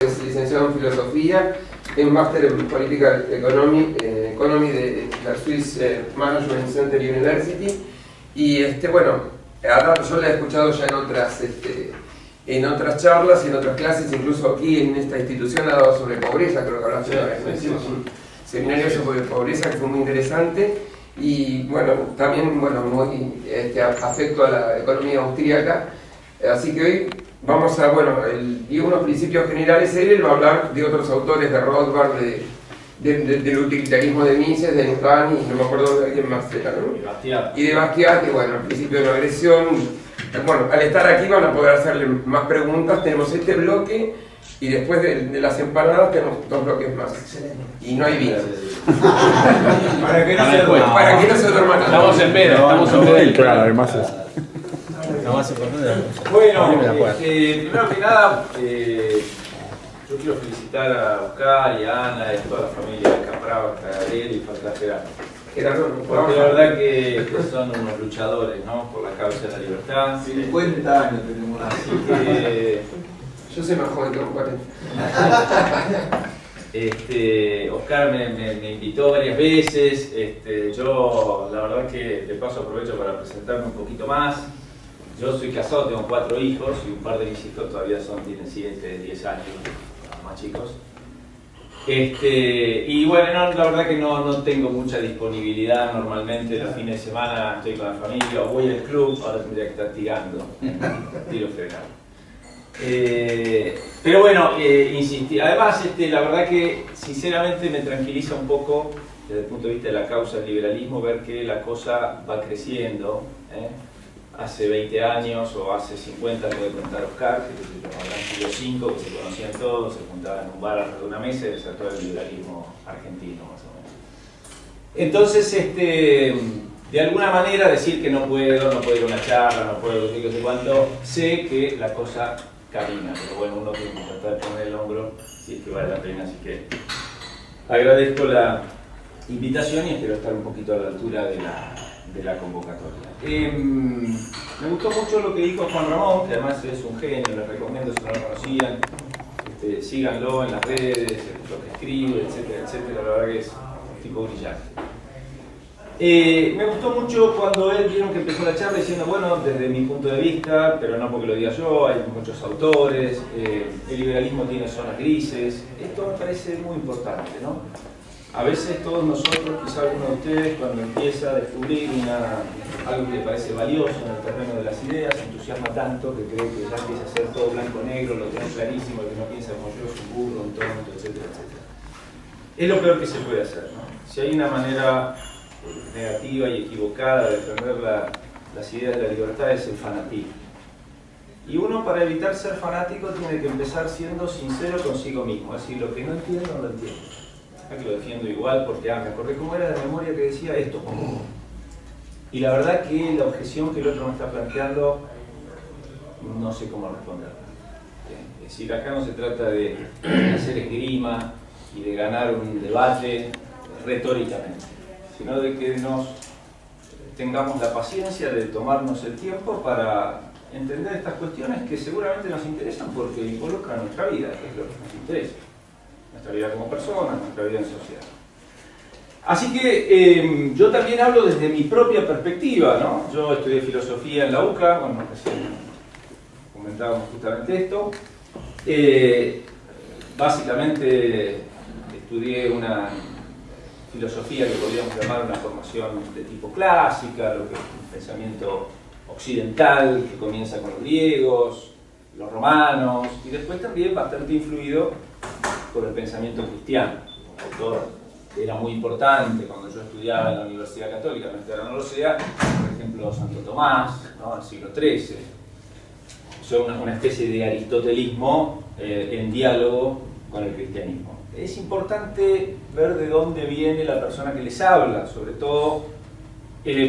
Es licenciado en Filosofía, es máster en Political Economy, de la Swiss Management Center University. Y bueno, yo la he escuchado ya en otras charlas y en otras clases, incluso aquí en esta institución ha dado sobre pobreza, creo que hablaste una vez, hicimos un seminario sobre pobreza que fue muy interesante. Y bueno, también muy afecto a la economía austríaca. Así que hoy vamos a, digo unos principios generales. Él va a hablar de otros autores, de Rothbard, del utilitarismo de Mises, de Lacan y no me acuerdo de alguien más era, ¿no? Y de Bastiat, y bueno, el principio de no agresión. Bueno, al estar aquí van a poder hacerle más preguntas. Tenemos este bloque y después de las empanadas tenemos 2 bloques más. Y no hay vino. Para que no se duerman nada. Estamos en veda, Claro, además es. Bueno, primero que nada, yo quiero felicitar a Oscar y a Ana y a toda la familia de Caprava, a Gabriel y falta Gerardo. Porque la verdad que son unos luchadores, ¿no? Por la causa de la libertad. 50 años tenemos. Así que yo soy más joven, tengo 40. Oscar me invitó varias veces. Yo la verdad que de paso aprovecho para presentarme un poquito más. Yo soy casado, tengo 4 hijos y un par de mis hijos todavía tienen 7, 10 años, más chicos. Y bueno, la verdad que no tengo mucha disponibilidad normalmente. Los fines de semana estoy con la familia o voy al club, ahora tendría que estar tirando, tiro federal. Pero bueno, insistí. Además, la verdad que sinceramente me tranquiliza un poco desde el punto de vista de la causa del liberalismo ver que la cosa va creciendo. Hace 20 años o hace 50, puede contar Oscar, que habrán sido 5 que se conocían todos, se juntaban en un bar alrededor de una mesa y desató el liberalismo argentino, más o menos. Entonces, de alguna manera decir que no puedo ir a una charla, no puedo decir que sé cuánto, sé que la cosa camina, pero bueno, uno tiene que tratar de poner el hombro si es que vale la pena, así que agradezco la invitación y espero estar un poquito a la altura de la convocatoria. Me gustó mucho lo que dijo Juan Ramón, que además es un genio, les recomiendo si no lo conocían, síganlo en las redes, lo que escribe, etcétera, etcétera, la verdad que es un tipo brillante. Me gustó mucho cuando él vieron que empezó la charla diciendo, bueno, desde mi punto de vista, pero no porque lo diga yo, hay muchos autores, el liberalismo tiene zonas grises, esto me parece muy importante, ¿no? A veces todos nosotros, quizá alguno de ustedes, cuando empieza a descubrir algo que le parece valioso en el terreno de las ideas, se entusiasma tanto que cree que ya empieza a ser todo blanco-negro, lo tiene clarísimo, el que no piensa como yo es un burro, un tonto, etcétera, etcétera. Es lo peor que se puede hacer, ¿no? Si hay una manera negativa y equivocada de defender las ideas de la libertad es el fanatismo. Y uno, para evitar ser fanático, tiene que empezar siendo sincero consigo mismo, es decir, lo que no entiendo, no lo entiendo. Que lo defiendo igual porque me acordé cómo era de memoria que decía esto. Y la verdad que la objeción que el otro me está planteando, no sé cómo responderla. Es decir, acá no se trata de hacer esgrima y de ganar un debate retóricamente, sino de que tengamos la paciencia de tomarnos el tiempo para entender estas cuestiones que seguramente nos interesan porque involucran nuestra vida, que es lo que nos interesa. Nuestra vida como personas, nuestra vida en sociedad. Así que yo también hablo desde mi propia perspectiva, ¿no? Yo estudié filosofía en la UCA, bueno, recién comentábamos justamente esto. Básicamente estudié una filosofía que podríamos llamar una formación de tipo clásica, lo que es un pensamiento occidental que comienza con los griegos, los romanos, y después también bastante influido por el pensamiento cristiano. Como autor era muy importante cuando yo estudiaba en la Universidad Católica, no lo sea, por ejemplo, Santo Tomás, ¿no? Del siglo XIII. O sea, una especie de aristotelismo en diálogo con el cristianismo. Es importante ver de dónde viene la persona que les habla, sobre todo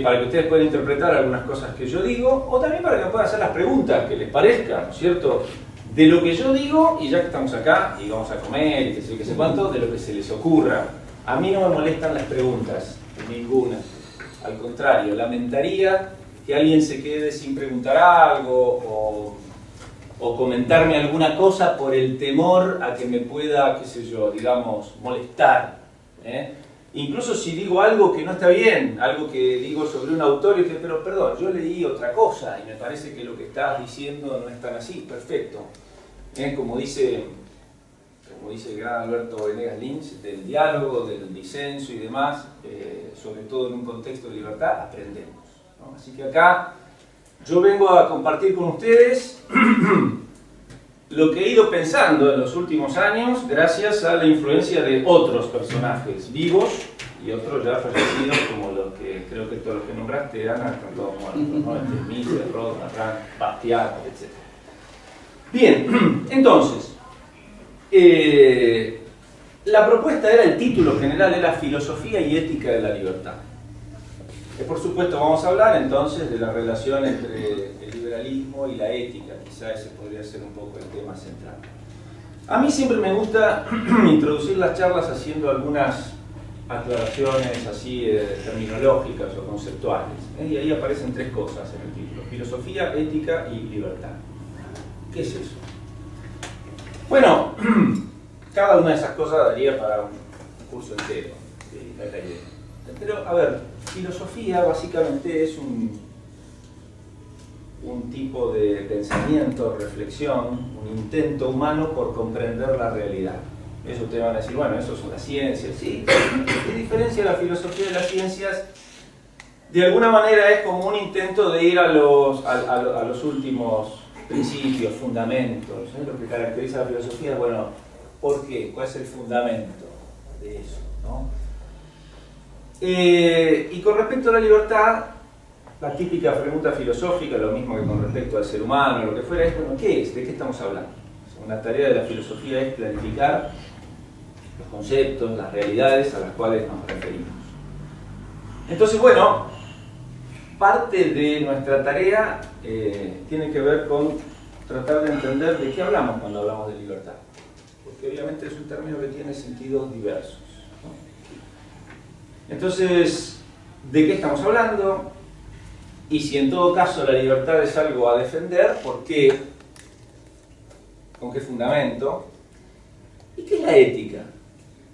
para que ustedes puedan interpretar algunas cosas que yo digo, o también para que puedan hacer las preguntas que les parezcan, ¿no es cierto?, de lo que yo digo, y ya que estamos acá, y vamos a comer, y qué sé cuánto, de lo que se les ocurra. A mí no me molestan las preguntas, ninguna. Al contrario, lamentaría que alguien se quede sin preguntar algo, o comentarme alguna cosa por el temor a que me pueda, qué sé yo, digamos, molestar. Incluso si digo algo que no está bien, algo que digo sobre un autor, y que, pero perdón, yo leí otra cosa y me parece que lo que estás diciendo no es tan así, perfecto. Como dice el gran Alberto Venegas Lynch, del diálogo, del disenso y demás, sobre todo en un contexto de libertad, aprendemos, ¿no? Así que acá yo vengo a compartir con ustedes lo que he ido pensando en los últimos años gracias a la influencia de otros personajes vivos y otros ya fallecidos, como los que creo que todos los que nombraste están todos muertos, ¿no? Mises, Roth, Rand, Bastiat, etc. Bien, entonces, la propuesta era, el título general era Filosofía y Ética de la Libertad. Por supuesto vamos a hablar entonces de la relación entre el liberalismo y la ética, quizá ese podría ser un poco el tema central. A mí siempre me gusta introducir las charlas haciendo algunas aclaraciones así terminológicas o conceptuales, y ahí aparecen tres cosas en el título: filosofía, ética y libertad. ¿Qué es eso? Bueno, cada una de esas cosas daría para un curso entero, la idea. Pero, a ver, filosofía básicamente es un tipo de pensamiento, reflexión, un intento humano por comprender la realidad. Eso te van a decir, bueno, eso es una ciencia, sí. ¿Qué diferencia la filosofía de las ciencias? De alguna manera es como un intento de ir a los últimos principios, fundamentos. Lo que caracteriza la filosofía es, bueno, ¿por qué? ¿Cuál es el fundamento de eso, ¿no? Y con respecto a la libertad, la típica pregunta filosófica, lo mismo que con respecto al ser humano, lo que fuera, es, bueno, ¿qué es? ¿De qué estamos hablando? Una tarea de la filosofía es clarificar los conceptos, las realidades a las cuales nos referimos. Entonces, bueno, parte de nuestra tarea tiene que ver con tratar de entender de qué hablamos cuando hablamos de libertad. Porque obviamente es un término que tiene sentidos diversos, ¿no? Entonces, ¿de qué estamos hablando? Y si en todo caso la libertad es algo a defender, ¿por qué? ¿Con qué fundamento? ¿Y qué es la ética?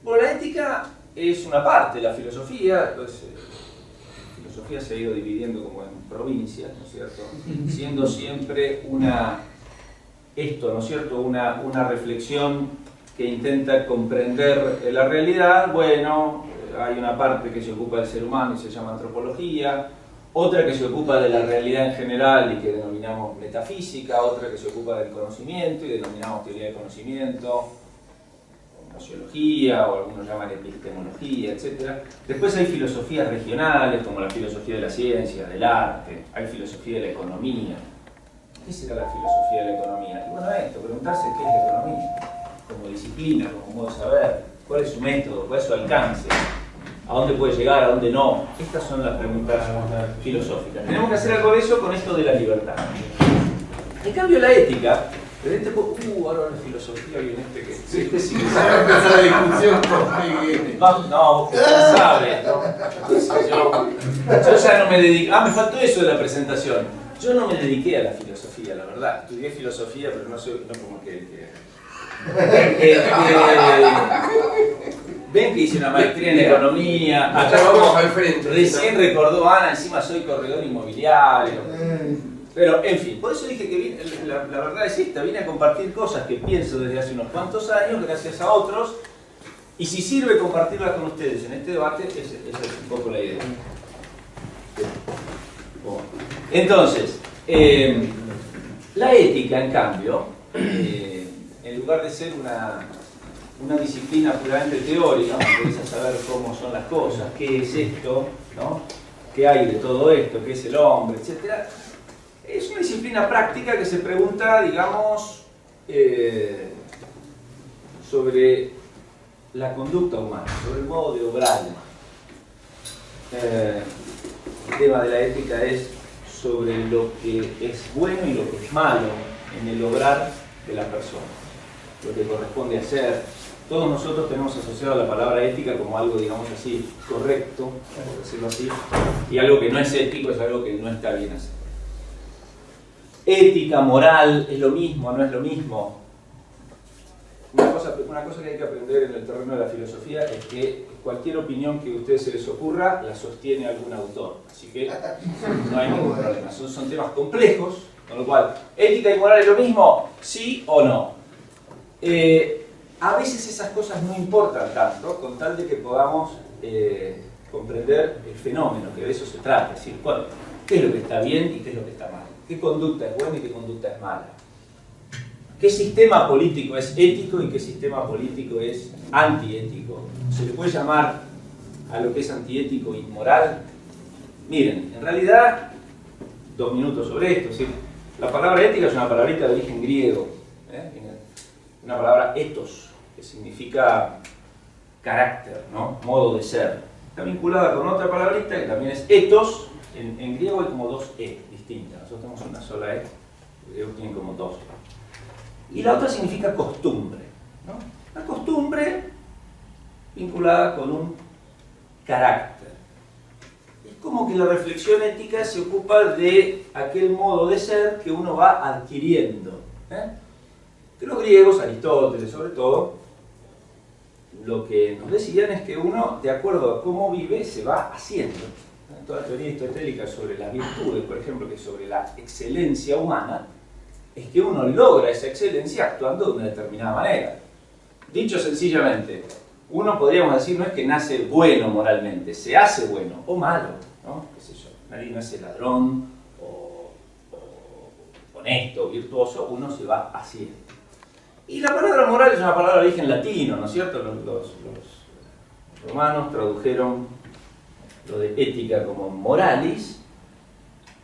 Bueno, la ética es una parte de la filosofía. Entonces, la filosofía se ha ido dividiendo como en provincias, ¿no es cierto? Siendo siempre ¿no es cierto? Una reflexión que intenta comprender la realidad. Bueno, hay una parte que se ocupa del ser humano y se llama antropología, otra que se ocupa de la realidad en general y que denominamos metafísica, otra que se ocupa del conocimiento y denominamos teoría del conocimiento, sociología, o algunos llaman epistemología, etc. Después hay filosofías regionales, como la filosofía de la ciencia, del arte, hay filosofía de la economía. ¿Qué será la filosofía de la economía? Y bueno, esto, preguntarse qué es la economía, como disciplina, como modo de saber, cuál es su método, cuál es su alcance, a dónde puede llegar, a dónde no. Estas son las preguntas filosóficas. Tenemos que hacer algo de eso con esto de la libertad. En cambio, la ética, de este ahora la filosofía viene que... Sí, sabe empezar la discusión con no, usted sabe, ¿no? Entonces yo ya no me dedico... me faltó eso de la presentación. Yo no me dediqué a la filosofía, la verdad. Estudié filosofía, pero no como que ven que hice una maestría en economía. Acá vamos al frente. Recién recordó Ana, encima soy corredor inmobiliario. Pero, en fin, por eso dije que la verdad es esta, vine a compartir cosas que pienso desde hace unos cuantos años, gracias a otros, y si sirve compartirlas con ustedes en este debate, esa es un poco la idea. Entonces, la ética, en cambio, en lugar de ser una disciplina puramente teórica, me interesa saber cómo son las cosas, qué es esto, ¿no? ¿Qué hay de todo esto? ¿Qué es el hombre? Etcétera. Es una disciplina práctica que se pregunta, digamos, sobre la conducta humana, sobre el modo de obrar humano. El tema de la ética es sobre lo que es bueno y lo que es malo en el obrar de la persona, lo que corresponde hacer. Todos nosotros tenemos asociado la palabra ética como algo, digamos así, correcto, por decirlo así, y algo que no es ético es algo que no está bien hacer. ética, moral, ¿es lo mismo, no es lo mismo? Una cosa que hay que aprender en el terreno de la filosofía es que cualquier opinión que a ustedes se les ocurra la sostiene algún autor, así que no hay ningún problema. Son temas complejos, con lo cual, ¿ética y moral es lo mismo? ¿Sí o no? A veces esas cosas no importan tanto, con tal de que podamos comprender el fenómeno, que de eso se trata, es decir, bueno, qué es lo que está bien y qué es lo que está mal, qué conducta es buena y qué conducta es mala, qué sistema político es ético y qué sistema político es antiético. ¿Se le puede llamar a lo que es antiético inmoral? Miren, en realidad, 2 minutos sobre esto, ¿sí? La palabra ética es una palabrita de origen griego, una palabra ethos, que significa carácter, ¿no? Modo de ser. Está vinculada con otra palabrita que también es ethos. En griego hay como 2 E distintas. Nosotros tenemos una sola E. Los griegos tienen como 2. Y la otra significa costumbre, ¿no? La costumbre vinculada con un carácter. Es como que la reflexión ética se ocupa de aquel modo de ser que uno va adquiriendo. Que los griegos, Aristóteles sobre todo, lo que nos decían es que uno, de acuerdo a cómo vive, se va haciendo. Toda la teoría aristotélica sobre las virtudes, por ejemplo, que es sobre la excelencia humana, es que uno logra esa excelencia actuando de una determinada manera. Dicho sencillamente, uno podríamos decir no es que nace bueno moralmente, se hace bueno o malo, ¿no? ¿Qué sé yo? Nadie nace ladrón o honesto o virtuoso, uno se va haciendo. Y la palabra moral es una palabra de origen latino, ¿no es cierto? Los romanos tradujeron lo de ética como moralis.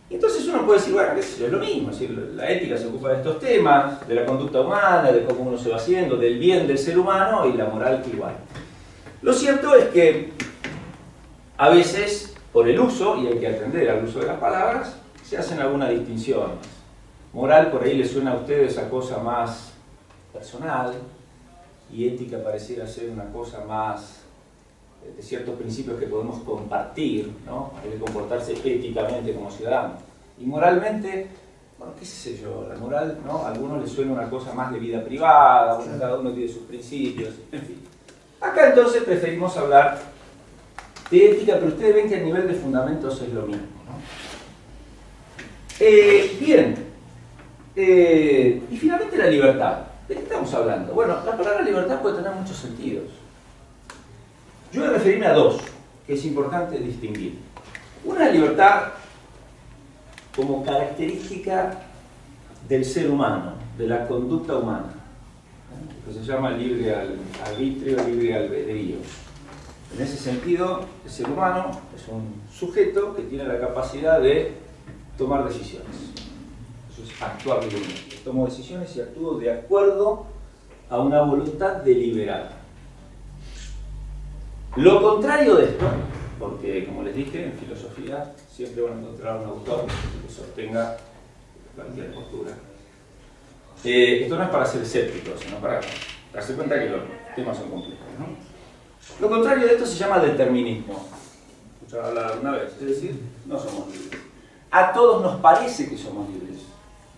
Y entonces uno puede decir, bueno, qué sé yo, es lo mismo. Es decir, la ética se ocupa de estos temas, de la conducta humana, de cómo uno se va haciendo, del bien del ser humano, y la moral igual. Lo cierto es que a veces, por el uso, y hay que atender al uso de las palabras, se hacen algunas distinciones. Moral por ahí le suena a ustedes esa cosa más personal, y ética pareciera ser una cosa más de ciertos principios que podemos compartir, ¿no? Hay que comportarse éticamente como ciudadanos. Y moralmente, bueno, qué sé yo, la moral, ¿no? A algunos les suena una cosa más de vida privada, bueno, cada uno tiene sus principios, en fin. Acá entonces preferimos hablar de ética, pero ustedes ven que a nivel de fundamentos es lo mismo, ¿no? Bien, y finalmente la libertad. ¿De qué estamos hablando? Bueno, la palabra libertad puede tener muchos sentidos. Yo voy a referirme a 2, que es importante distinguir. Una libertad como característica del ser humano, de la conducta humana, que se llama libre arbitrio, libre albedrío. En ese sentido, el ser humano es un sujeto que tiene la capacidad de tomar decisiones. Eso es actuar libremente. Tomo decisiones y actúo de acuerdo a una voluntad deliberada. Lo contrario de esto, porque como les dije, en filosofía siempre van a encontrar un autor que sostenga cualquier postura. Esto no es para ser escépticos, sino para darse cuenta que los temas son complejos, ¿no? Lo contrario de esto se llama determinismo. ¿Escucharon hablar alguna vez? Es decir, no somos libres. A todos nos parece que somos libres.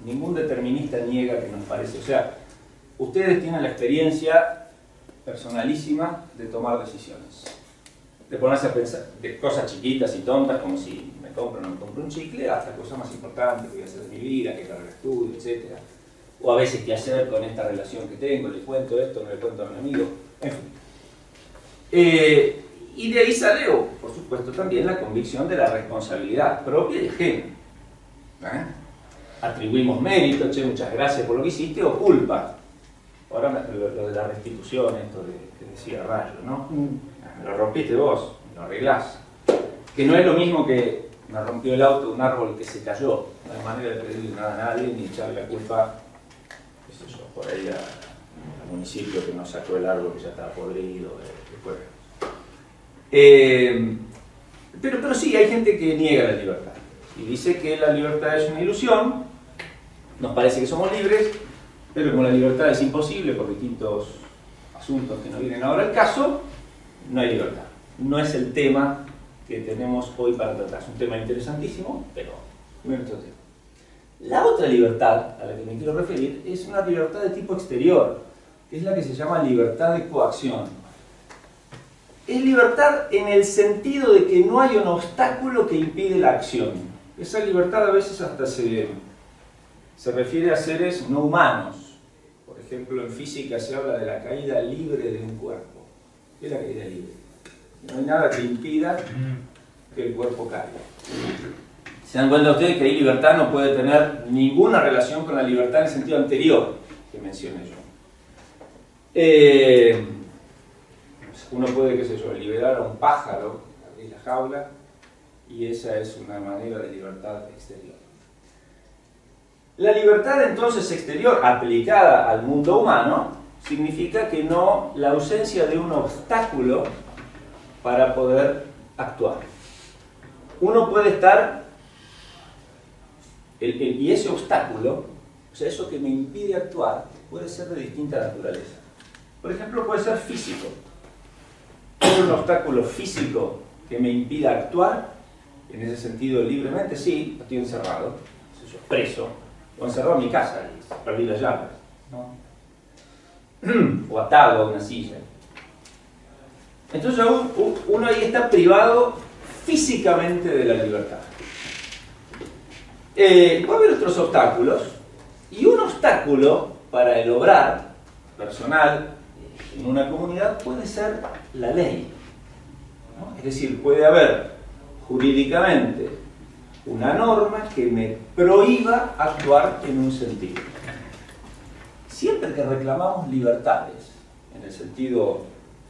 Ningún determinista niega que nos parece. O sea, ustedes tienen la experiencia personalísima de tomar decisiones. De ponerse a pensar de cosas chiquitas y tontas, como si me compro o no me compro un chicle, hasta cosas más importantes que voy a hacer de mi vida, qué carrera estudio, etc. O a veces qué hacer con esta relación que tengo, le cuento esto, no le cuento a mi amigo, en fin. Y de ahí sale, por supuesto, también la convicción de la responsabilidad propia y ajena. Atribuimos mérito, che, muchas gracias por lo que hiciste, o culpa. Ahora lo de la restitución, esto que decía Rayo, ¿no? Me lo rompiste vos, me lo arreglás. Que no es lo mismo que me rompió el auto de un árbol que se cayó. No hay manera de pedirle nada a nadie ni echarle la culpa, qué sé yo, por ahí al municipio que nos sacó el árbol que ya estaba podrido. Pero sí, hay gente que niega la libertad y dice que la libertad es una ilusión. Nos parece que somos libres, pero como la libertad es imposible por distintos asuntos que no vienen ahora al caso, no hay libertad. No es el tema que tenemos hoy para tratar. Es un tema interesantísimo, pero no es nuestro tema. La otra libertad a la que me quiero referir es una libertad de tipo exterior, que es la que se llama libertad de coacción. Es libertad en el sentido de que no hay un obstáculo que impide la acción. Esa libertad a veces hasta se refiere a seres no humanos. Por ejemplo, en física se habla de la caída libre de un cuerpo. ¿Qué es la caída libre? No hay nada que impida que el cuerpo caiga. ¿Se dan cuenta ustedes que ahí libertad no puede tener ninguna relación con la libertad en el sentido anterior que mencioné yo? Uno puede, qué sé yo, liberar a un pájaro, abrir la jaula, y esa es una manera de libertad exterior. La libertad entonces exterior aplicada al mundo humano significa que no la ausencia de un obstáculo para poder actuar. Uno puede estar, y ese obstáculo, o sea, eso que me impide actuar, puede ser de distinta naturaleza. Por ejemplo, puede ser físico. ¿Hay un obstáculo físico que me impida actuar? En ese sentido, libremente, sí, estoy encerrado, preso, o encerrado en mi casa, y perdí las llaves, ¿no? O atado a una silla. Entonces uno ahí está privado físicamente de la libertad. Va a haber otros obstáculos, y un obstáculo para el obrar personal en una comunidad puede ser la ley, ¿no? Es decir, puede haber jurídicamente una norma que me prohíba actuar en un sentido. Siempre que reclamamos libertades, en el sentido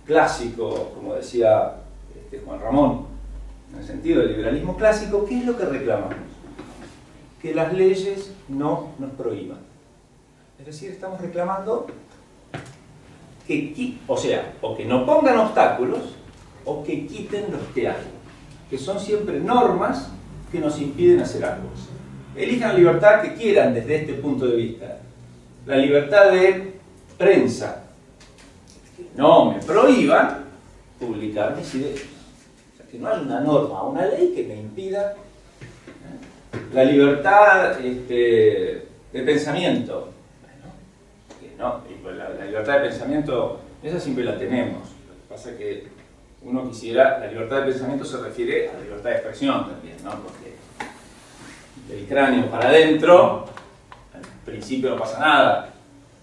clásico, como decía Juan Ramón, en el sentido del liberalismo clásico, ¿qué es lo que reclamamos? Que las leyes no nos prohíban. Es decir, estamos reclamando que, o que no pongan obstáculos o que quiten los que hay, que son siempre normas que nos impiden hacer algo. Elijan la libertad que quieran desde este punto de vista. La libertad de prensa, que no me prohíban publicar mis ideas. O sea, que no haya una norma, una ley que me impida. La libertad de pensamiento. No, la libertad de pensamiento, esa siempre la tenemos. Lo que pasa es que uno quisiera, la libertad de pensamiento se refiere a la libertad de expresión también, ¿no? Porque del cráneo para adentro, al principio no pasa nada,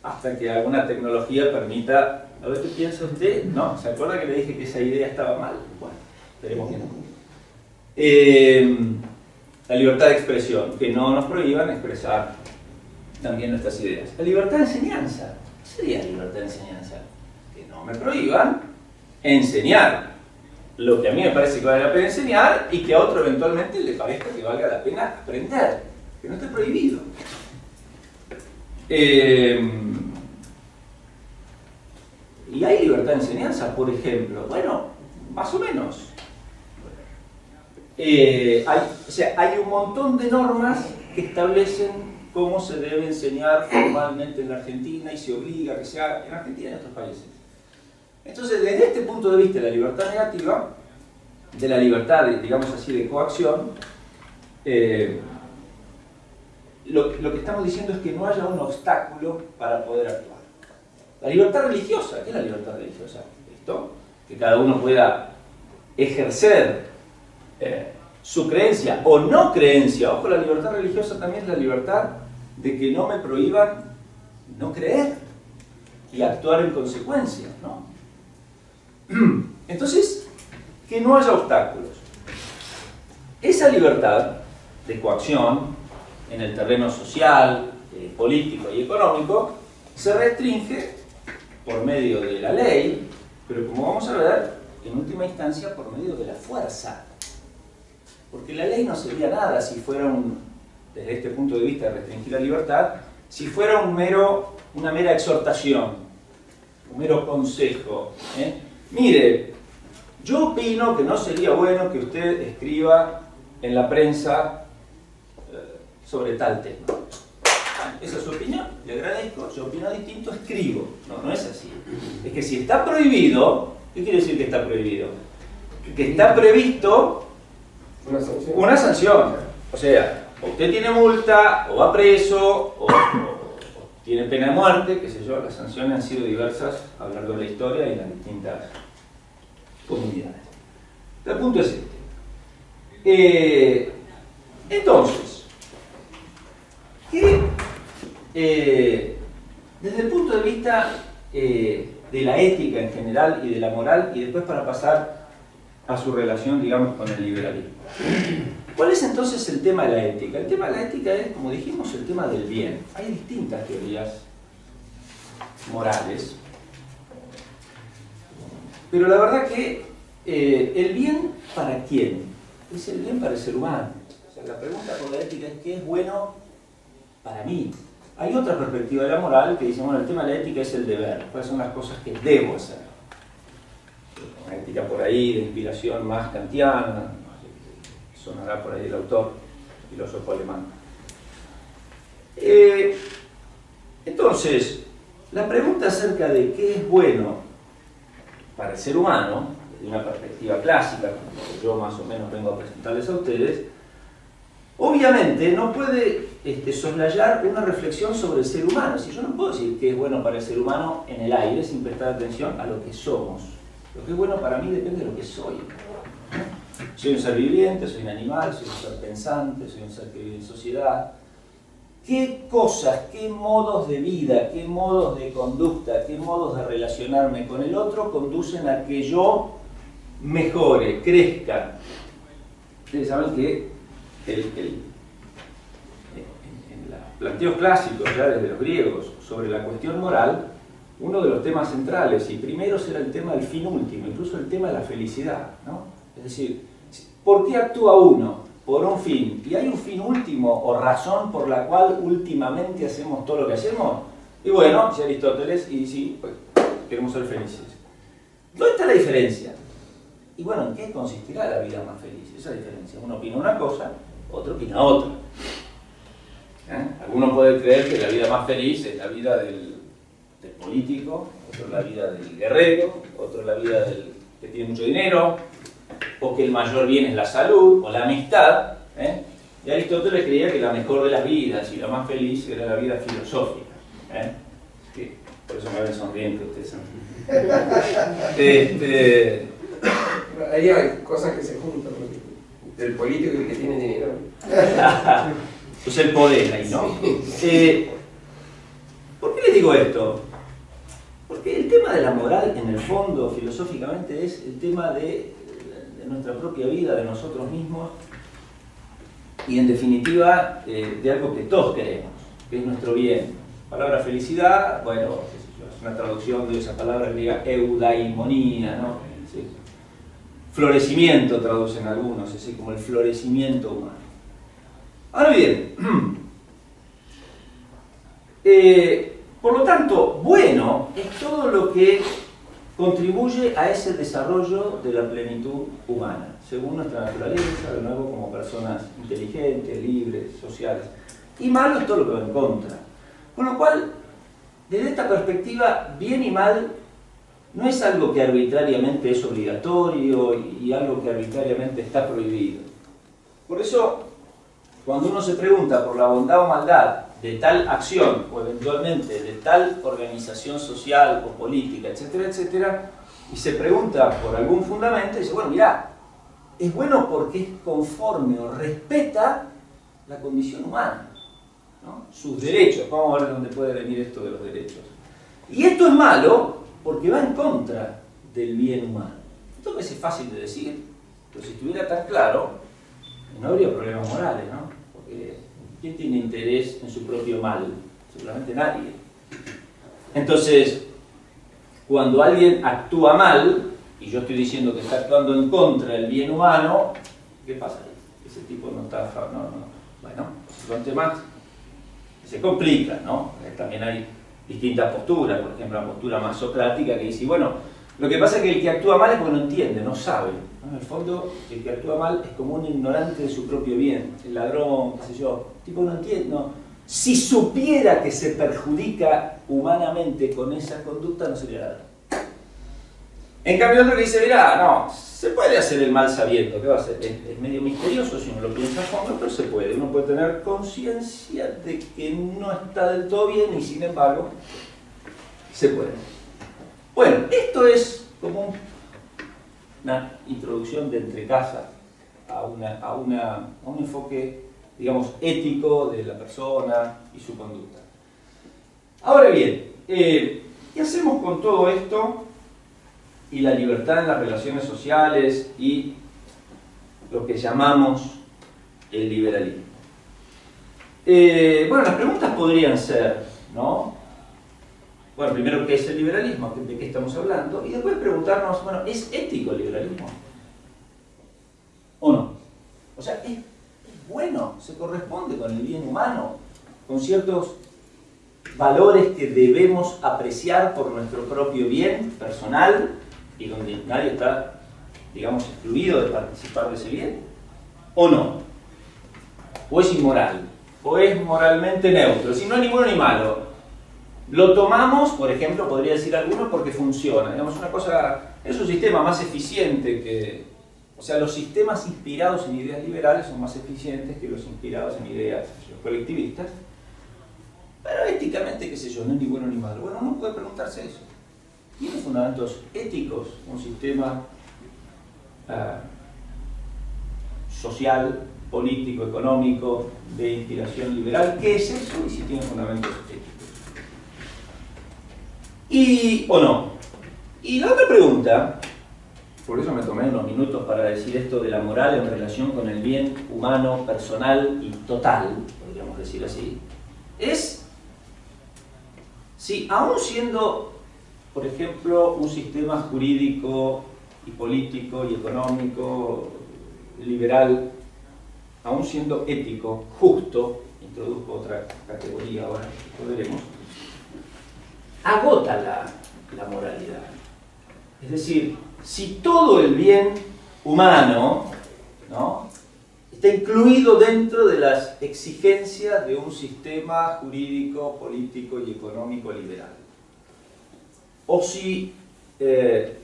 hasta que alguna tecnología permita, a ver qué piensa usted, ¿no? ¿Se acuerda que le dije que esa idea estaba mal? Bueno, esperemos que no. La libertad de expresión, que no nos prohíban expresar también nuestras ideas. La libertad de enseñanza. ¿Qué sería la libertad de enseñanza? Que no me prohíban enseñar lo que a mí me parece que vale la pena enseñar y que a otro eventualmente le parezca que valga la pena aprender. Que no esté prohibido. ¿Y hay libertad de enseñanza, por ejemplo? Bueno, más o menos. Hay un montón de normas que establecen cómo se debe enseñar formalmente en la Argentina y se obliga a que se haga en Argentina y en otros países. Entonces, desde este punto de vista de la libertad negativa, de la libertad, digamos así, de coacción, lo que estamos diciendo es que no haya un obstáculo para poder actuar. La libertad religiosa, ¿qué es la libertad religiosa? ¿Esto? Que cada uno pueda ejercer su creencia o no creencia. Ojo, la libertad religiosa también es la libertad de que no me prohíban no creer y actuar en consecuencia, ¿no? Entonces, que no haya obstáculos. Esa libertad de coacción en el terreno social, político y económico se restringe por medio de la ley, pero como vamos a ver, en última instancia por medio de la fuerza. Porque la ley no sería nada si fuera desde este punto de vista de restringir la libertad, si fuera una mera exhortación, un mero consejo. Mire, yo opino que no sería bueno que usted escriba en la prensa sobre tal tema. Esa es su opinión, le agradezco, yo opino distinto, escribo. No es así. Es que si está prohibido, ¿qué quiere decir que está prohibido? Que está previsto una sanción. O sea, o usted tiene multa, o va preso, o tiene pena de muerte, qué sé yo. Las sanciones han sido diversas a lo largo de la historia y en las distintas comunidades. El punto es este. Entonces, desde el punto de vista de la ética en general y de la moral, y después para pasar a su relación, digamos, con el liberalismo. ¿Cuál es entonces el tema de la ética? El tema de la ética es, como dijimos, el tema del bien. Hay distintas teorías morales, pero la verdad que el bien ¿para quién? Es el bien para el ser humano. O sea, la pregunta por la ética es ¿qué es bueno para mí? Hay otra perspectiva de la moral que dice, bueno, el tema de la ética es el deber. ¿Cuáles son las cosas que debo hacer? Una ética por ahí de inspiración más kantiana, sonará por ahí el autor, filósofo alemán. Entonces, la pregunta acerca de qué es bueno para el ser humano, desde una perspectiva clásica, como yo más o menos vengo a presentarles a ustedes, obviamente no puede soslayar una reflexión sobre el ser humano. Si yo no puedo decir qué es bueno para el ser humano en el aire sin prestar atención a lo que somos. Lo que es bueno para mí depende de lo que soy. Soy un ser viviente, soy un animal, soy un ser pensante, soy un ser que vive en sociedad. ¿Qué cosas, qué modos de vida, qué modos de conducta, qué modos de relacionarme con el otro conducen a que yo mejore, crezca? Ustedes saben que en los planteos clásicos, ya desde los griegos, sobre la cuestión moral, uno de los temas centrales y primeros era el tema del fin último, incluso el tema de la felicidad, ¿no? Es decir, ¿por qué actúa uno? Por un fin. ¿Y hay un fin último o razón por la cual últimamente hacemos todo lo que hacemos? Y bueno, dice Aristóteles, y sí, pues queremos ser felices. ¿Dónde está la diferencia? Y bueno, ¿en qué consistirá la vida más feliz? Esa diferencia. Uno opina una cosa, otro opina otra. Alguno puede creer que la vida más feliz es la vida del político, otro la vida del guerrero, otro la vida del que tiene mucho dinero, o que el mayor bien es la salud o la amistad. Y Aristóteles creía que la mejor de las vidas y la más feliz era la vida filosófica. Que por eso me ven sonriente ustedes. Ahí hay cosas que se juntan, ¿no? El político y el que tiene dinero. Pues el poder ahí, ¿no? ¿Por qué les digo esto? Porque el tema de la moral, en el fondo, filosóficamente, es el tema de nuestra propia vida, de nosotros mismos, y en definitiva, de algo que todos queremos, que es nuestro bien. La palabra felicidad, bueno, es una traducción de esa palabra griega eudaimonía, ¿no? Sí. Florecimiento traducen algunos, es decir, como el florecimiento humano. Ahora bien, por lo tanto, bueno es todo lo que contribuye a ese desarrollo de la plenitud humana, según nuestra naturaleza, de nuevo como personas inteligentes, libres, sociales. Y malo es todo lo que va en contra. Con lo cual, desde esta perspectiva, bien y mal no es algo que arbitrariamente es obligatorio y algo que arbitrariamente está prohibido. Por eso, cuando uno se pregunta por la bondad o maldad de tal acción o eventualmente de tal organización social o política, etcétera, etcétera, y se pregunta por algún fundamento, dice, bueno, mirá, es bueno porque es conforme o respeta la condición humana, ¿no? Sus derechos. Vamos a ver de dónde puede venir esto de los derechos. Y esto es malo porque va en contra del bien humano. Esto me parece fácil de decir, pero si estuviera tan claro, no habría problemas morales, ¿no? Porque ¿quién tiene interés en su propio mal? Seguramente nadie. Entonces, cuando alguien actúa mal, y yo estoy diciendo que está actuando en contra del bien humano, ¿qué pasa ahí? Ese tipo no está... Bueno, son temas que se complican, ¿no? También hay distintas posturas, por ejemplo, la postura más socrática que dice, bueno, lo que pasa es que el que actúa mal es porque no entiende, no sabe, ¿no? En el fondo, el que actúa mal es como un ignorante de su propio bien, el ladrón, qué sé yo, tipo no entiende, no. Si supiera que se perjudica humanamente con esa conducta, no sería ladrón. En cambio otro que dice, mirá, no, Se puede hacer el mal sabiendo, ¿qué va a ser? Es medio misterioso si uno lo piensa a fondo, pero se puede. Uno puede tener conciencia de que no está del todo bien y sin embargo se puede. Bueno, esto es como una introducción de entre casa a un enfoque, digamos, ético de la persona y su conducta. Ahora bien, ¿qué hacemos con todo esto y la libertad en las relaciones sociales y lo que llamamos el liberalismo? Bueno, las preguntas podrían ser, ¿no? Bueno, primero, ¿qué es el liberalismo? ¿De qué estamos hablando? Y después preguntarnos, bueno, ¿es ético el liberalismo? ¿O no? O sea, ¿es bueno? ¿Se corresponde con el bien humano? ¿Con ciertos valores que debemos apreciar por nuestro propio bien personal y donde nadie está, digamos, excluido de participar de ese bien? ¿O no? ¿O es inmoral? ¿O es moralmente neutro? Si no es ni bueno ni malo. Lo tomamos, por ejemplo, podría decir alguno, porque funciona. Digamos, una cosa, es un sistema más eficiente que... O sea, los sistemas inspirados en ideas liberales son más eficientes que los inspirados en ideas colectivistas. Pero éticamente, qué sé yo, no es ni bueno ni malo. Bueno, uno puede preguntarse eso. ¿Tiene fundamentos éticos un sistema social, político, económico, de inspiración liberal? ¿Qué es eso y si tiene fundamentos éticos? ¿Y o no? Y la otra pregunta, por eso me tomé unos minutos para decir esto de la moral en relación con el bien humano, personal y total, podríamos decir así, es si aún siendo, por ejemplo, un sistema jurídico y político y económico liberal, aún siendo ético, justo, introduzco otra categoría ahora, lo veremos, agota la moralidad. Es decir, si todo el bien humano, ¿no?, está incluido dentro de las exigencias de un sistema jurídico, político y económico liberal. O si,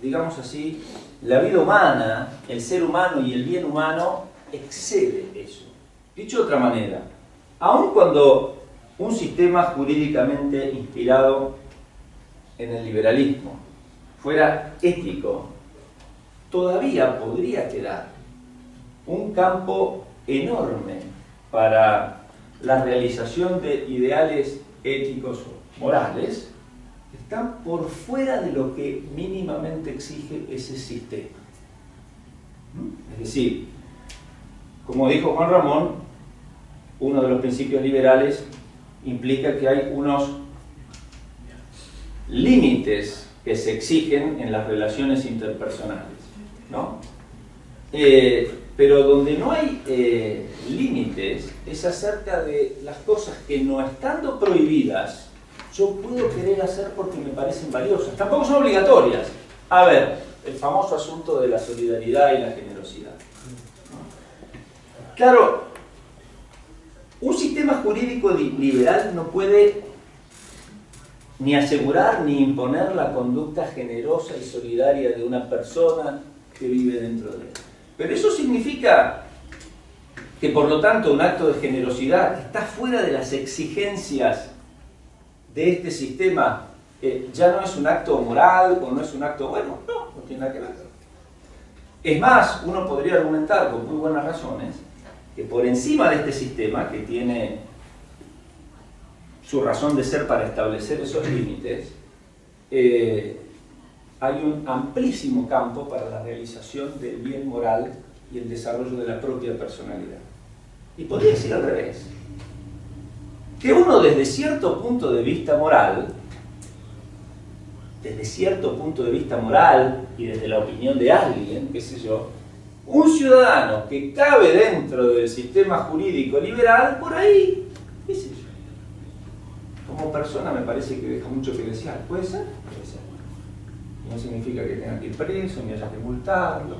digamos así, la vida humana, el ser humano y el bien humano excede eso. Dicho de otra manera, aun cuando un sistema jurídicamente inspirado en el liberalismo fuera ético, todavía podría quedar un campo enorme para la realización de ideales éticos o morales que están por fuera de lo que mínimamente exige ese sistema. Es decir, como dijo Juan Ramón, uno de los principios liberales implica que hay unos límites que se exigen en las relaciones interpersonales, ¿no? Pero donde no hay límites es acerca de las cosas que, no estando prohibidas, yo puedo querer hacer porque me parecen valiosas. Tampoco son obligatorias. A ver, el famoso asunto de la solidaridad y la generosidad. Claro, un sistema jurídico liberal no puede ni asegurar ni imponer la conducta generosa y solidaria de una persona que vive dentro de él. Pero eso significa que, por lo tanto, un acto de generosidad que está fuera de las exigencias de este sistema ya no es un acto moral o no es un acto bueno. No tiene nada que ver. Es más, uno podría argumentar con muy buenas razones que por encima de este sistema, que tiene su razón de ser para establecer esos límites, hay un amplísimo campo para la realización del bien moral y el desarrollo de la propia personalidad. Y podría decir al revés, que uno desde cierto punto de vista moral, y desde la opinión de alguien, qué sé yo, un ciudadano que cabe dentro del sistema jurídico liberal, por ahí, qué sé yo, como persona me parece que deja mucho que desear. ¿Puede ser? Puede ser. No significa que tenga que ir preso, ni haya que multarlo.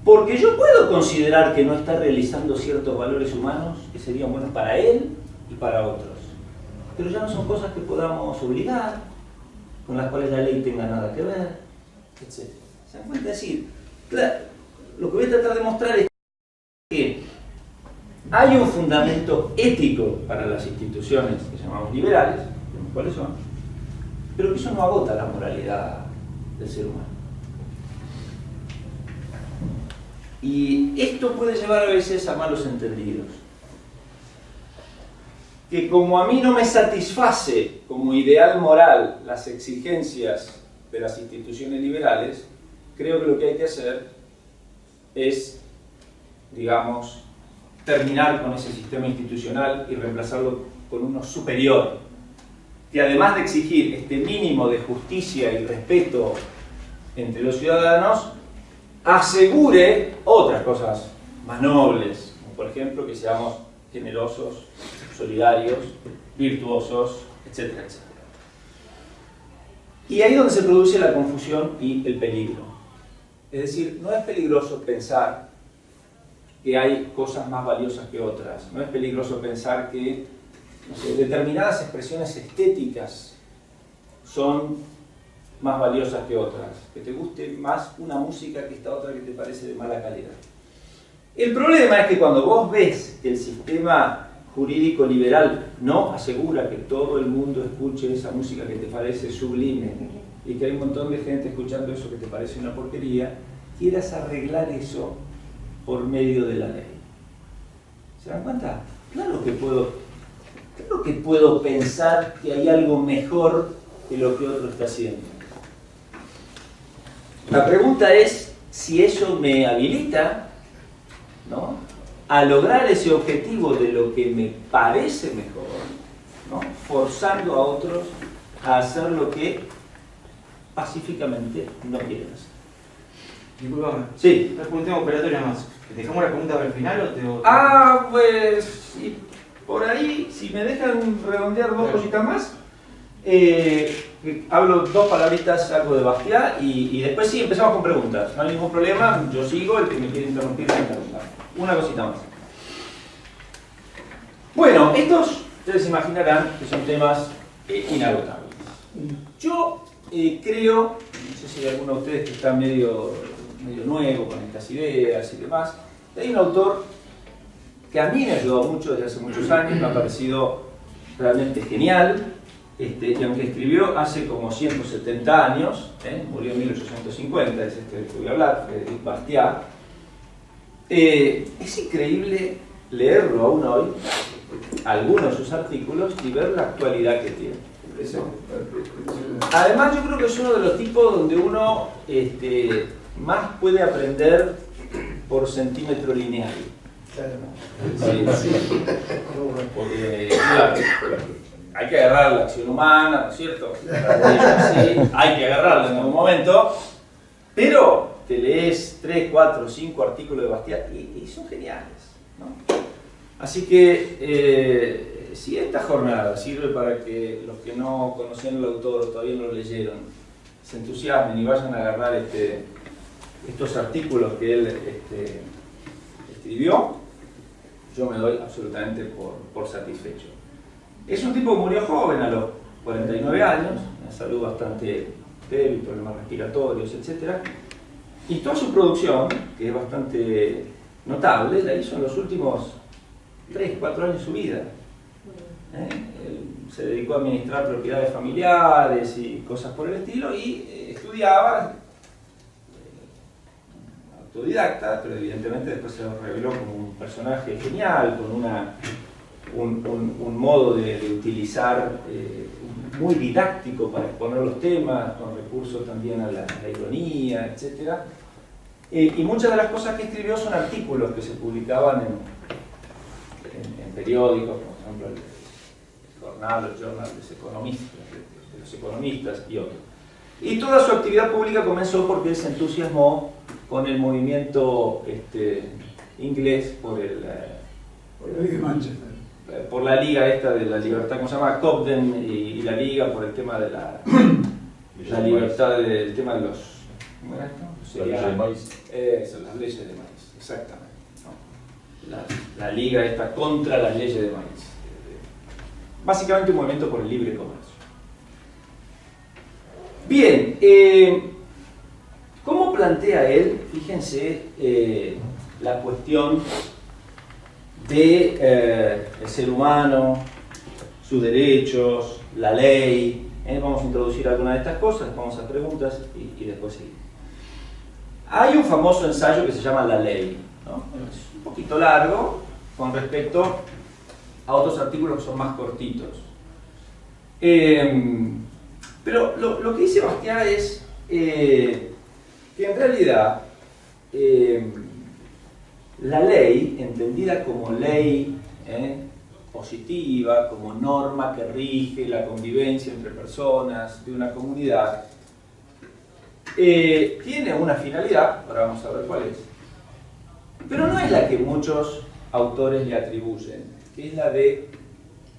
Porque yo puedo considerar que no está realizando ciertos valores humanos que serían buenos para él y para otros. Pero ya no son cosas que podamos obligar, con las cuales la ley tenga nada que ver, etc. ¿Se dan cuenta? Es decir, claro, lo que voy a tratar de mostrar es que hay un fundamento ético para las instituciones que llamamos liberales, digamos cuáles son, pero que eso no agota la moralidad del ser humano. Y esto puede llevar a veces a malos entendidos. Que como a mí no me satisface como ideal moral las exigencias de las instituciones liberales, creo que lo que hay que hacer es, digamos, terminar con ese sistema institucional y reemplazarlo con uno superior, que además de exigir este mínimo de justicia y respeto entre los ciudadanos, asegure otras cosas más nobles, como por ejemplo que seamos generosos, solidarios, virtuosos, etcétera, etcétera. Y ahí es donde se produce la confusión y el peligro. Es decir, no es peligroso pensar que hay cosas más valiosas que otras, no es peligroso pensar que, no sé, determinadas expresiones estéticas son más valiosas que otras, que te guste más una música que esta otra que te parece de mala calidad. El problema es que cuando vos ves que el sistema jurídico liberal no asegura que todo el mundo escuche esa música que te parece sublime y que hay un montón de gente escuchando eso que te parece una porquería, quieras arreglar eso por medio de la ley. ¿Se dan cuenta? Claro que puedo pensar que hay algo mejor que lo que otro está haciendo. La pregunta es si eso me habilita, ¿no?, a lograr ese objetivo de lo que me parece mejor, ¿no?, forzando a otros a hacer lo que pacíficamente no quieren hacer. Disculpame. Sí. Estás con un tema operatorio más. ¿Te dejamos la pregunta para el final o te.? Pues sí, por ahí, si me dejan redondear dos cositas más. Hablo dos palabritas, algo de Bastiat, y después sí empezamos con preguntas. No hay ningún problema, yo sigo, el que me quiere interrumpir me interrumpa. Una cosita más. Bueno, estos, ustedes se imaginarán que son temas inagotables. Yo creo, no sé si hay alguno de ustedes que está medio nuevo con estas ideas y demás, hay un autor que a mí me ayudó mucho desde hace muchos años, me ha parecido realmente genial. Y aunque escribió hace como 170 años, murió en 1850, es este del que voy a hablar, Frédéric Bastiat, es increíble leerlo aún hoy, algunos de sus artículos, y ver la actualidad que tiene. Además, yo creo que es uno de los tipos donde uno más puede aprender por centímetro lineal. Sí. Porque, claro, hay que agarrar la acción humana, ¿no es cierto? Sí, hay que agarrarla en algún momento, pero te lees 3, 4, 5 artículos de Bastiat y son geniales, ¿no? Así que si esta jornada sirve para que los que no conocían el autor o todavía no lo leyeron se entusiasmen y vayan a agarrar estos artículos que él escribió, yo me doy absolutamente por satisfecho. Es un tipo que murió joven, a los 49 años, una salud bastante débil, problemas respiratorios, etc. Y toda su producción, que es bastante notable, la hizo en los últimos 3, 4 años de su vida. Él se dedicó a administrar propiedades familiares y cosas por el estilo, y estudiaba, autodidacta, pero evidentemente después se reveló como un personaje genial, con un modo de utilizar muy didáctico para exponer los temas, con recursos también a la ironía, etc. Y muchas de las cosas que escribió son artículos que se publicaban en periódicos, por ejemplo el Jornal, el Journal de los economistas y otros. Y toda su actividad pública comenzó porque él se entusiasmó con el movimiento inglés por la liga esta de la libertad, ¿cómo se llama? Cobden, y la liga por el tema de la libertad, del tema de los... ¿Cómo era esto? Las leyes de maíz. Eso, las leyes de maíz, exactamente, ¿no? La liga esta contra las leyes de maíz. Básicamente un movimiento por el libre comercio. Bien, ¿cómo plantea él? Fíjense la cuestión de el ser humano, sus derechos, la ley. Vamos a introducir algunas de estas cosas, vamos a preguntas y después seguimos. Hay un famoso ensayo que se llama La Ley, ¿no? Es un poquito largo con respecto a otros artículos que son más cortitos. Pero lo que dice Bastiat es que en realidad la ley, entendida como ley positiva, como norma que rige la convivencia entre personas de una comunidad, tiene una finalidad, ahora vamos a ver cuál es, pero no es la que muchos autores le atribuyen, que es la de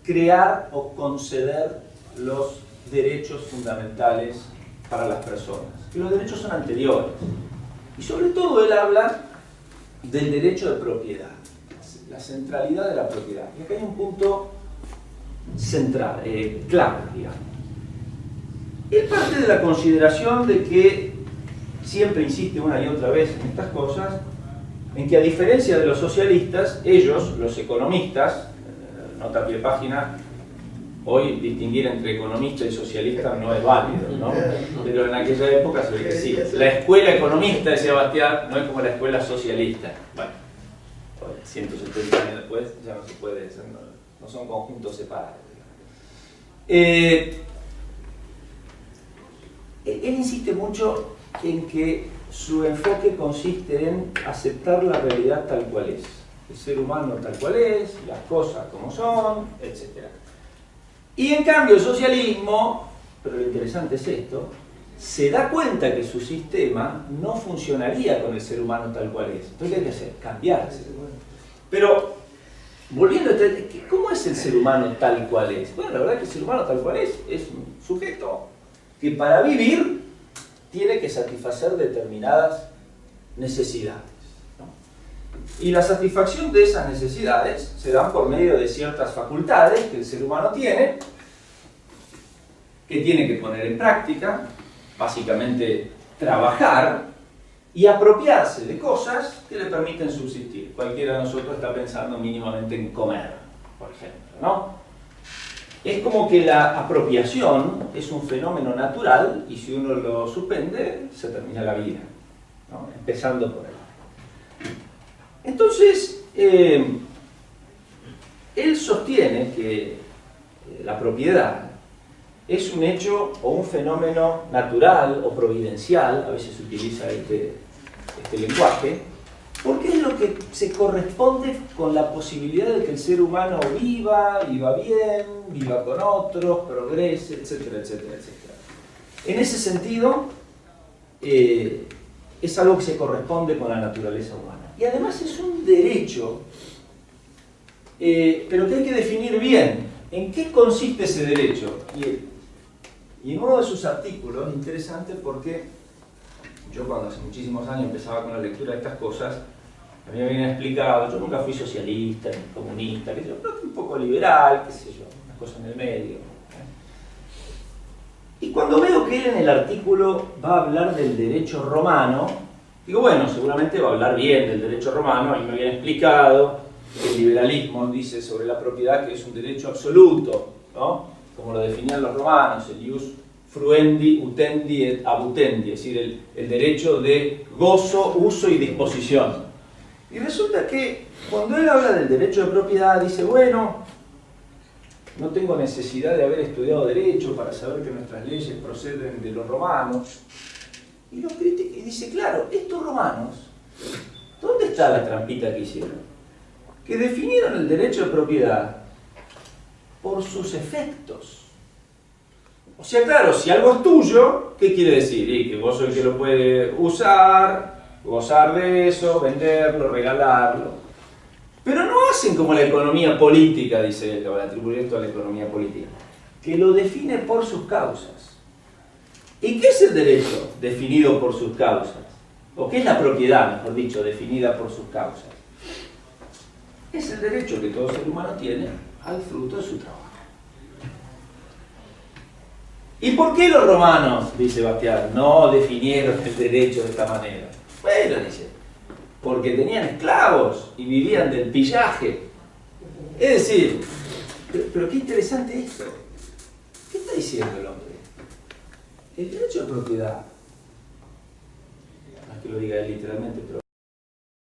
crear o conceder los derechos fundamentales para las personas, que los derechos son anteriores. Y sobre todo él habla del derecho de propiedad, la centralidad de la propiedad. Y acá hay un punto central, clave, digamos. Él parte de la consideración de que siempre insiste una y otra vez en estas cosas, en que a diferencia de los socialistas, ellos, los economistas, nota a pie de página, hoy distinguir entre economista y socialista no es válido, ¿no? Pero en aquella época se ve que sí. La escuela economista, decía Bastiat, no es como la escuela socialista. Bueno, 170 años después ya no se puede, no son conjuntos separados. Él insiste mucho en que su enfoque consiste en aceptar la realidad tal cual es, el ser humano tal cual es, las cosas como son, etc. Y en cambio el socialismo, pero lo interesante es esto, se da cuenta que su sistema no funcionaría con el ser humano tal cual es. Entonces, ¿qué hay que hacer? Cambiarse. Pero, volviendo a ¿cómo es el ser humano tal cual es? Bueno, la verdad es que el ser humano tal cual es un sujeto que para vivir tiene que satisfacer determinadas necesidades, ¿no? Y la satisfacción de esas necesidades se dan por medio de ciertas facultades que el ser humano tiene, que tiene que poner en práctica, básicamente trabajar y apropiarse de cosas que le permiten subsistir. Cualquiera de nosotros está pensando mínimamente en comer, por ejemplo, ¿no? Es como que la apropiación es un fenómeno natural y si uno lo suspende, se termina la vida, ¿no? Empezando por ahí. Entonces, él sostiene que la propiedad es un hecho o un fenómeno natural o providencial, a veces se utiliza este lenguaje, porque es lo que se corresponde con la posibilidad de que el ser humano viva bien, viva con otros, progrese, etcétera, etcétera, etcétera. En ese sentido, es algo que se corresponde con la naturaleza humana. Y además es un derecho, pero que hay que definir bien. ¿En qué consiste ese derecho? Y en uno de sus artículos, interesante porque yo cuando hace muchísimos años empezaba con la lectura de estas cosas, a mí me habían explicado, yo nunca fui socialista, ni comunista, pero un poco liberal, qué sé yo, una cosa en el medio. Y cuando veo que él en el artículo va a hablar del derecho romano, digo, bueno, seguramente va a hablar bien del derecho romano, y me habían explicado que el liberalismo dice sobre la propiedad que es un derecho absoluto, ¿no? Como lo definían los romanos, el ius fruendi, utendi et abutendi, es decir, el derecho de gozo, uso y disposición. Y resulta que cuando él habla del derecho de propiedad, dice, bueno, no tengo necesidad de haber estudiado derecho para saber que nuestras leyes proceden de los romanos. Y lo critica y dice, claro, estos romanos, ¿dónde está la trampita que hicieron? Que definieron el derecho de propiedad por sus efectos. O sea, claro, si algo es tuyo, ¿qué quiere decir? Y que vos sos el que lo puede usar, gozar de eso, venderlo, regalarlo. Pero no hacen como la economía política, dice él, o le atribuye esto a la economía política, que lo define por sus causas. ¿Y qué es el derecho definido por sus causas? ¿O qué es la propiedad, mejor dicho, definida por sus causas? Es el derecho que todo ser humano tiene al fruto de su trabajo. ¿Y por qué los romanos, dice Bastián, no definieron el derecho de esta manera? Bueno, dice, porque tenían esclavos y vivían del pillaje. Es decir, pero qué interesante esto. ¿Qué está diciendo el hombre? El derecho de propiedad, no es que lo diga él literalmente, pero